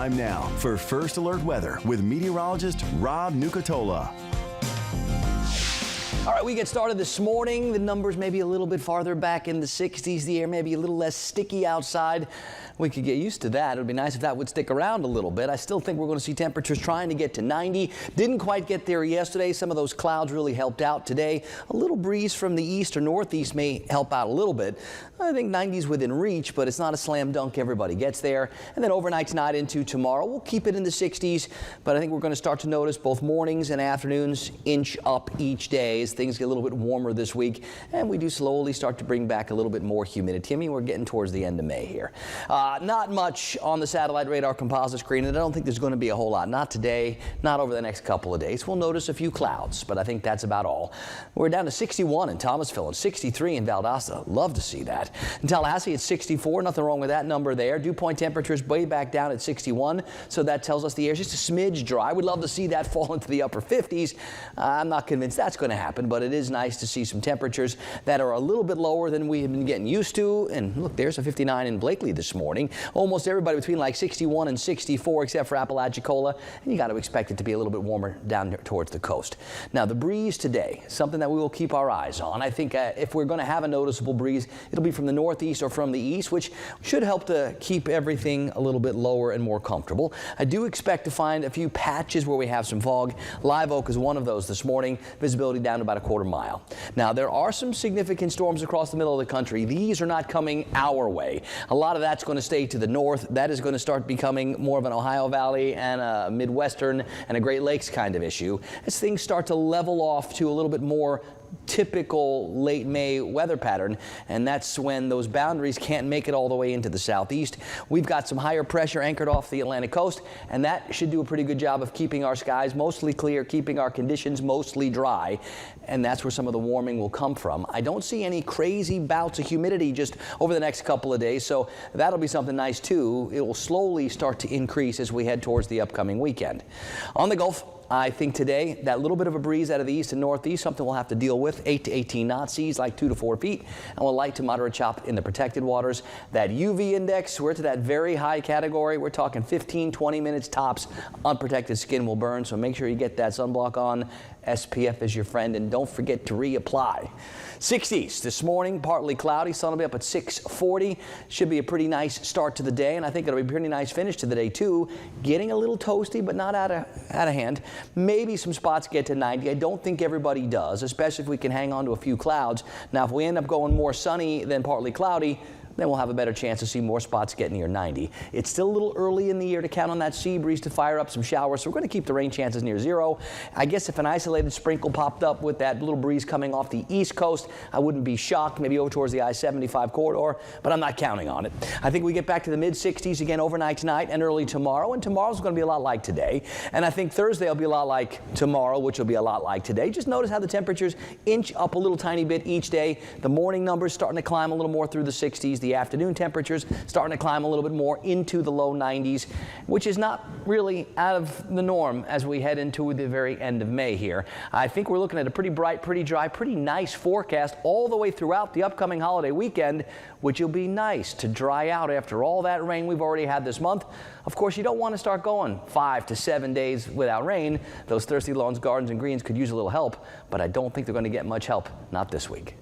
Time now for First Alert Weather with meteorologist Rob Nucatola. All right, we get started this morning. The numbers may be a little bit farther back in the 60s. The air may be a little less sticky outside. We could get used to that. It would be nice if that would stick around a little bit. I still think we're going to see temperatures trying to get to 90. Didn't quite get there yesterday. Some of those clouds really helped out today. A little breeze from the east or northeast may help out a little bit. I think 90's within reach, but it's not a slam dunk. Everybody gets there. And then overnight tonight into tomorrow, we'll keep it in the 60s, but I think we're going to start to notice both mornings and afternoons inch up each day as things get a little bit warmer this week, and we do slowly start to bring back a little bit more humidity. I mean, we're getting towards the end of May here. Not much on the satellite radar composite screen, and I don't think there's going to be a whole lot. Not today, not over the next couple of days. We'll notice a few clouds, but I think that's about all. We're down to 61 in Thomasville and 63 in Valdosta. Love to see that. In Tallahassee, it's 64. Nothing wrong with that number there. Dew point temperatures way back down at 61, so that tells us the air's just a smidge dry. We'd love to see that fall into the upper 50s. I'm not convinced that's going to happen, but it is nice to see some temperatures that are a little bit lower than we have been getting used to. And look, there's a 59 in Blakely this morning. Almost everybody between like 61 and 64 except for Apalachicola, and you got to expect it to be a little bit warmer down towards the coast. Now the breeze today, something that we will keep our eyes on. I think if we're going to have a noticeable breeze, it'll be from the northeast or from the east, which should help to keep everything a little bit lower and more comfortable. I do expect to find a few patches where we have some fog. Live Oak is one of those this morning. Visibility down to about a quarter mile. Now there are some significant storms across the middle of the country. These are not coming our way. A lot of that's going to stay to the north. That is going to start becoming more of an Ohio Valley and a Midwestern and a Great Lakes kind of issue as things start to level off to a little bit more typical late May weather pattern, and that's when those boundaries can't make it all the way into the southeast. We've got some higher pressure anchored off the Atlantic coast, and that should do a pretty good job of keeping our skies mostly clear, keeping our conditions mostly dry, and that's where some of the warming will come from. I don't see any crazy bouts of humidity just over the next couple of days, so that'll be something nice too. It will slowly start to increase as we head towards the upcoming weekend. On the Gulf, I think today that little bit of a breeze out of the east and northeast, something we'll have to deal with. 8 to 18 knots, seas like 2 to 4 feet, and we'll light to moderate chop in the protected waters. That UV index, we're to that very high category. We're talking 15, 20 minutes tops. Unprotected skin will burn, so make sure you get that sunblock on. SPF is your friend, and don't forget to reapply. 60s this morning, partly cloudy. Sun will be up at 6:40. Should be a pretty nice start to the day, and I think it'll be a pretty nice finish to the day too. Getting a little toasty, but not out of hand. Maybe some spots get to 90. I don't think everybody does, especially if we can hang on to a few clouds. Now, if we end up going more sunny than partly cloudy, then we'll have a better chance to see more spots get near 90. It's still a little early in the year to count on that sea breeze to fire up some showers, so we're going to keep the rain chances near 0. I guess if an isolated sprinkle popped up with that little breeze coming off the east coast, I wouldn't be shocked, maybe over towards the I-75 corridor, but I'm not counting on it. I think we get back to the mid-60s again overnight tonight and early tomorrow, and tomorrow's going to be a lot like today. And I think Thursday will be a lot like tomorrow, which will be a lot like today. Just notice how the temperatures inch up a little tiny bit each day. The morning numbers starting to climb a little more through the 60s. The afternoon temperatures starting to climb a little bit more into the low 90s, which is not really out of the norm as we head into the very end of May here. I think we're looking at a pretty bright, pretty dry, pretty nice forecast all the way throughout the upcoming holiday weekend, which will be nice to dry out after all that rain we've already had this month. Of course, you don't want to start going 5 to 7 days without rain. Those thirsty lawns, gardens, and greens could use a little help, but I don't think they're going to get much help, not this week.